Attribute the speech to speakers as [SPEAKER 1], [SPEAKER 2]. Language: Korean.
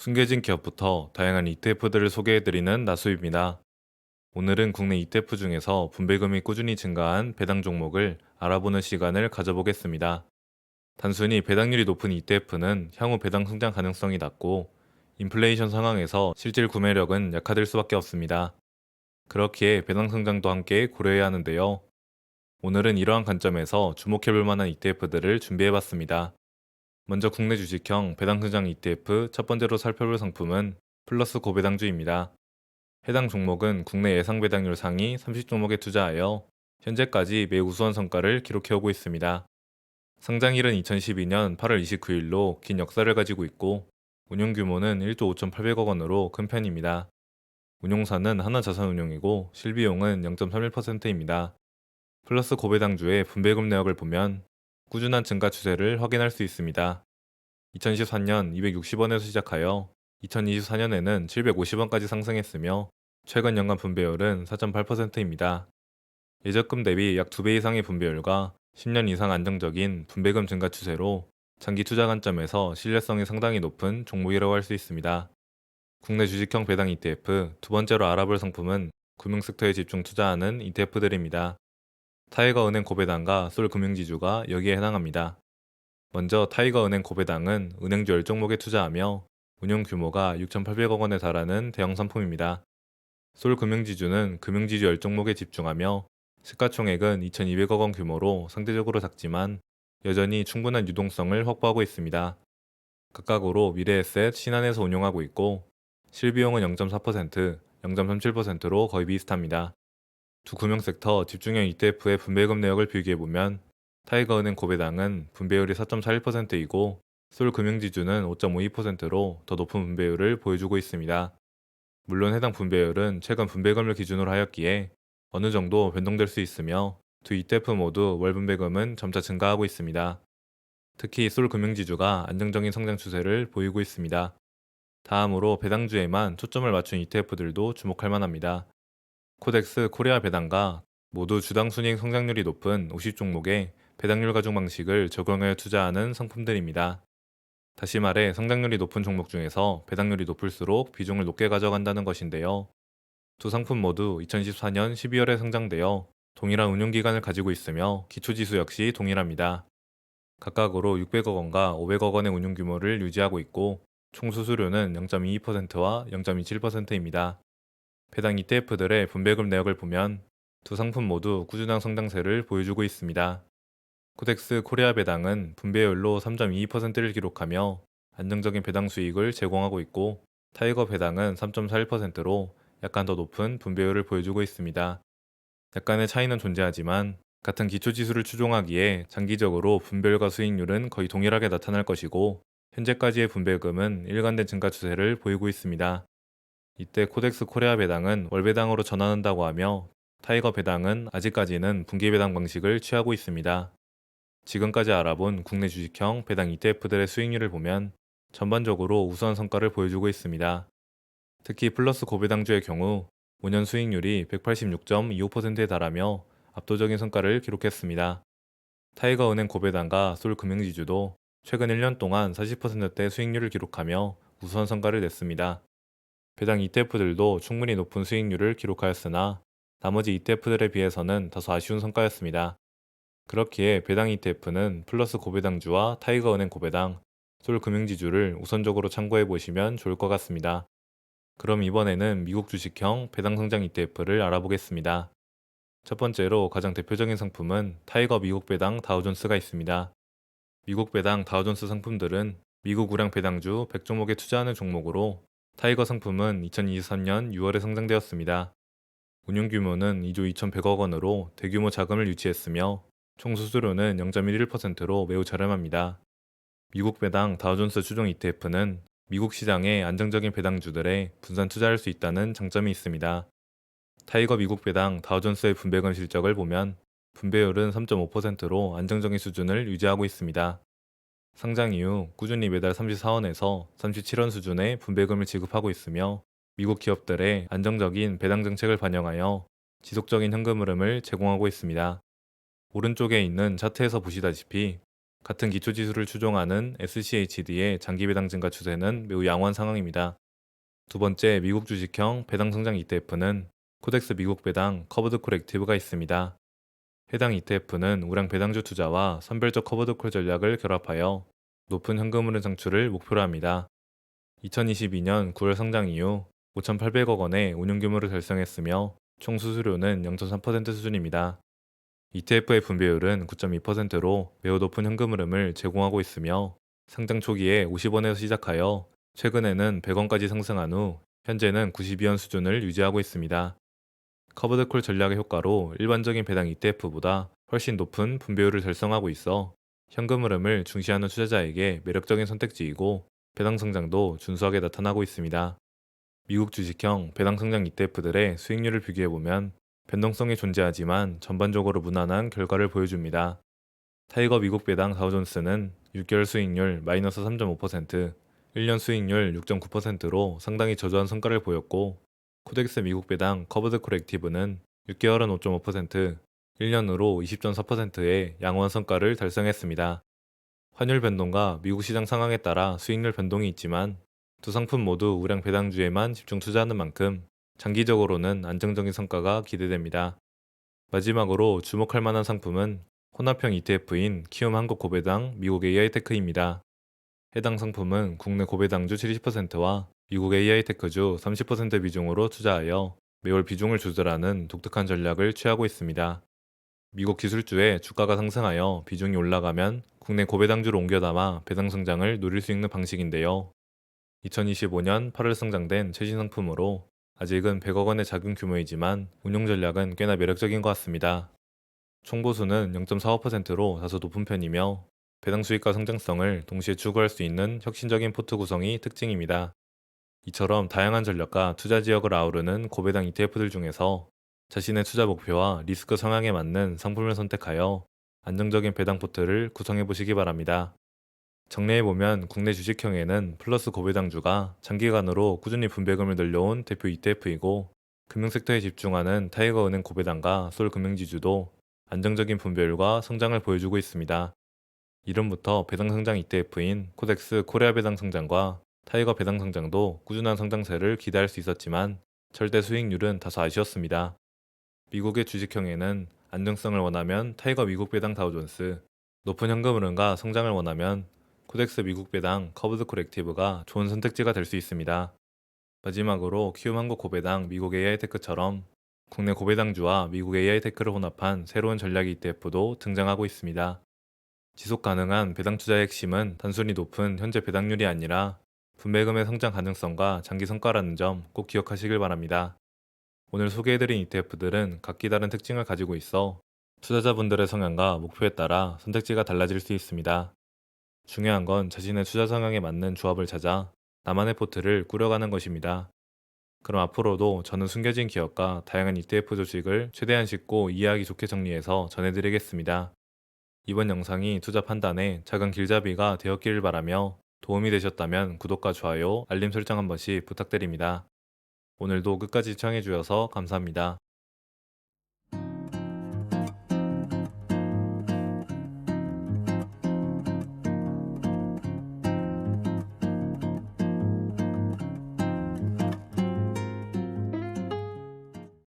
[SPEAKER 1] 숨겨진 기업부터 다양한 ETF들을 소개해드리는 나수입니다. 오늘은 국내 ETF 중에서 분배금이 꾸준히 증가한 배당 종목을 알아보는 시간을 가져보겠습니다. 단순히 배당률이 높은 ETF는 향후 배당 성장 가능성이 낮고 인플레이션 상황에서 실질 구매력은 약화될 수밖에 없습니다. 그렇기에 배당 성장도 함께 고려해야 하는데요. 오늘은 이러한 관점에서 주목해볼 만한 ETF들을 준비해봤습니다. 먼저 국내 주식형 배당성장 ETF 첫 번째로 살펴볼 상품은 플러스 고배당주입니다. 해당 종목은 국내 예상 배당률 상위 30종목에 투자하여 현재까지 매우 우수한 성과를 기록해오고 있습니다. 상장일은 2012년 8월 29일로 긴 역사를 가지고 있고 운용 규모는 1조 5,800억 원으로 큰 편입니다. 운용사는 하나자산운용이고 실비용은 0.31%입니다. 플러스 고배당주의 분배금 내역을 보면 꾸준한 증가 추세를 확인할 수 있습니다. 2024년 260원에서 시작하여 2024년에는 750원까지 상승했으며 최근 연간 분배율은 4.8%입니다. 예적금 대비 약 2배 이상의 분배율과 10년 이상 안정적인 분배금 증가 추세로 장기 투자 관점에서 신뢰성이 상당히 높은 종목이라고 할 수 있습니다. 국내 주식형 배당 ETF 두 번째로 알아볼 상품은 금융섹터에 집중 투자하는 ETF들입니다. 타이거은행 고배당과 솔금융지주가 여기에 해당합니다. 먼저 타이거은행 고배당은 은행주 10종목에 투자하며 운용 규모가 6,800억 원에 달하는 대형 상품입니다. 솔금융지주는 금융지주 10종목에 집중하며 시가총액은 2,200억 원 규모로 상대적으로 작지만 여전히 충분한 유동성을 확보하고 있습니다. 각각으로 미래에셋, 신한에서 운용하고 있고 실비용은 0.4%, 0.37%로 거의 비슷합니다. 두 금융섹터 집중형 ETF의 분배금 내역을 비교해보면 타이거은행 고배당은 분배율이 4.41%이고 솔금융지주는 5.52%로 더 높은 분배율을 보여주고 있습니다. 물론 해당 분배율은 최근 분배금을 기준으로 하였기에 어느 정도 변동될 수 있으며 두 ETF 모두 월 분배금은 점차 증가하고 있습니다. 특히 솔금융지주가 안정적인 성장 추세를 보이고 있습니다. 다음으로 배당주에만 초점을 맞춘 ETF들도 주목할 만합니다. 코덱스 코리아 배당과 모두 주당 순이익 성장률이 높은 50종목의 배당률 가중 방식을 적용하여 투자하는 상품들입니다. 다시 말해 성장률이 높은 종목 중에서 배당률이 높을수록 비중을 높게 가져간다는 것인데요. 두 상품 모두 2014년 12월에 상장되어 동일한 운용기간을 가지고 있으며 기초지수 역시 동일합니다. 각각으로 600억 원과 500억 원의 운용 규모를 유지하고 있고 총 수수료는 0.22%와 0.27%입니다. 배당 ETF들의 분배금 내역을 보면 두 상품 모두 꾸준한 성장세를 보여주고 있습니다. 코덱스 코리아 배당은 분배율로 3.22%를 기록하며 안정적인 배당 수익을 제공하고 있고 타이거 배당은 3.41%로 약간 더 높은 분배율을 보여주고 있습니다. 약간의 차이는 존재하지만 같은 기초지수를 추종하기에 장기적으로 분배율과 수익률은 거의 동일하게 나타날 것이고 현재까지의 분배금은 일관된 증가 추세를 보이고 있습니다. 이때 코덱스 코리아 배당은 월 배당으로 전환한다고 하며 타이거 배당은 아직까지는 분기 배당 방식을 취하고 있습니다. 지금까지 알아본 국내 주식형 배당 ETF들의 수익률을 보면 전반적으로 우수한 성과를 보여주고 있습니다. 특히 플러스 고배당주의 경우 5년 수익률이 186.25%에 달하며 압도적인 성과를 기록했습니다. 타이거은행 고배당과 솔금융지주도 최근 1년 동안 40%대 수익률을 기록하며 우수한 성과를 냈습니다. 배당 ETF들도 충분히 높은 수익률을 기록하였으나 나머지 ETF들에 비해서는 다소 아쉬운 성과였습니다. 그렇기에 배당 ETF는 플러스 고배당주와 타이거은행 고배당, 솔금융지주를 우선적으로 참고해 보시면 좋을 것 같습니다. 그럼 이번에는 미국 주식형 배당성장 ETF를 알아보겠습니다. 첫 번째로 가장 대표적인 상품은 타이거 미국 배당 다우존스가 있습니다. 미국 배당 다우존스 상품들은 미국 우량 배당주 100종목에 투자하는 종목으로 타이거 상품은 2023년 6월에 상장되었습니다. 운용 규모는 2조 2,100억 원으로 대규모 자금을 유치했으며 총 수수료는 0.11%로 매우 저렴합니다. 미국 배당 다우존스 추종 ETF는 미국 시장의 안정적인 배당주들에 분산 투자할 수 있다는 장점이 있습니다. 타이거 미국 배당 다우존스의 분배금 실적을 보면 분배율은 3.5%로 안정적인 수준을 유지하고 있습니다. 상장 이후 꾸준히 매달 34원에서 37원 수준의 분배금을 지급하고 있으며 미국 기업들의 안정적인 배당 정책을 반영하여 지속적인 현금 흐름을 제공하고 있습니다. 오른쪽에 있는 차트에서 보시다시피 같은 기초지수를 추종하는 SCHD의 장기 배당 증가 추세는 매우 양호한 상황입니다. 두 번째, 미국 주식형 배당 성장 ETF는 코덱스 미국 배당 커버드 콜 액티브가 있습니다. 해당 ETF는 우량 배당주 투자와 선별적 커버드 콜 전략을 결합하여 높은 현금흐름 창출을 목표로 합니다. 2022년 9월 상장 이후 5,800억 원의 운용 규모를 달성했으며 총 수수료는 0.3% 수준입니다. ETF의 분배율은 9.2%로 매우 높은 현금 흐름을 제공하고 있으며 상장 초기에 50원에서 시작하여 최근에는 100원까지 상승한 후 현재는 92원 수준을 유지하고 있습니다. 커버드콜 전략의 효과로 일반적인 배당 ETF보다 훨씬 높은 분배율을 달성하고 있어 현금 흐름을 중시하는 투자자에게 매력적인 선택지이고 배당 성장도 준수하게 나타나고 있습니다. 미국 주식형 배당 성장 ETF들의 수익률을 비교해보면 변동성이 존재하지만 전반적으로 무난한 결과를 보여줍니다. 타이거 미국 배당 다우존스는 6개월 수익률 마이너스 3.5%, 1년 수익률 6.9%로 상당히 저조한 성과를 보였고, 코덱스 미국 배당 커버드 콜 액티브는 6개월은 5.5%, 1년으로 20.4%의 양호한 성과를 달성했습니다. 환율 변동과 미국 시장 상황에 따라 수익률 변동이 있지만 두 상품 모두 우량 배당주에만 집중 투자하는 만큼 장기적으로는 안정적인 성과가 기대됩니다. 마지막으로 주목할 만한 상품은 혼합형 ETF인 키움 한국 고배당 미국 AI테크입니다. 해당 상품은 국내 고배당주 70%와 미국 AI테크주 30% 비중으로 투자하여 매월 비중을 조절하는 독특한 전략을 취하고 있습니다. 미국 기술주의 주가가 상승하여 비중이 올라가면 국내 고배당주로 옮겨 담아 배당 성장을 노릴 수 있는 방식인데요. 2025년 8월 상장된 최신 상품으로 아직은 100억 원의 작은 규모이지만 운용 전략은 꽤나 매력적인 것 같습니다. 총보수는 0.45%로 다소 높은 편이며 배당 수익과 성장성을 동시에 추구할 수 있는 혁신적인 포트 구성이 특징입니다. 이처럼 다양한 전략과 투자 지역을 아우르는 고배당 ETF들 중에서 자신의 투자 목표와 리스크 성향에 맞는 상품을 선택하여 안정적인 배당 포트를 구성해 보시기 바랍니다. 정리해보면 국내 주식형에는 플러스 고배당주가 장기간으로 꾸준히 분배금을 늘려온 대표 ETF이고, 금융섹터에 집중하는 타이거은행 고배당과 솔금융지주도 안정적인 분배율과 성장을 보여주고 있습니다. 이름부터 배당성장 ETF인 코덱스 코리아 배당성장과 타이거 배당성장도 꾸준한 성장세를 기대할 수 있었지만 절대 수익률은 다소 아쉬웠습니다. 미국의 주식형에는 안정성을 원하면 타이거 미국 배당 다우존스, 높은 현금 흐름과 성장을 원하면 코덱스 미국 배당 커브드콜 액티브가 좋은 선택지가 될 수 있습니다. 마지막으로 키움 한국 고배당 미국 AI테크처럼 국내 고배당주와 미국 AI테크를 혼합한 새로운 전략 ETF도 등장하고 있습니다. 지속 가능한 배당 투자의 핵심은 단순히 높은 현재 배당률이 아니라 분배금의 성장 가능성과 장기 성과라는 점 꼭 기억하시길 바랍니다. 오늘 소개해드린 ETF들은 각기 다른 특징을 가지고 있어 투자자분들의 성향과 목표에 따라 선택지가 달라질 수 있습니다. 중요한 건 자신의 투자 성향에 맞는 조합을 찾아 나만의 포트를 꾸려가는 것입니다. 그럼 앞으로도 저는 숨겨진 기업과 다양한 ETF 조직을 최대한 쉽고 이해하기 좋게 정리해서 전해드리겠습니다. 이번 영상이 투자 판단에 작은 길잡이가 되었기를 바라며 도움이 되셨다면 구독과 좋아요, 알림 설정 한 번씩 부탁드립니다. 오늘도 끝까지 시청해주셔서 감사합니다.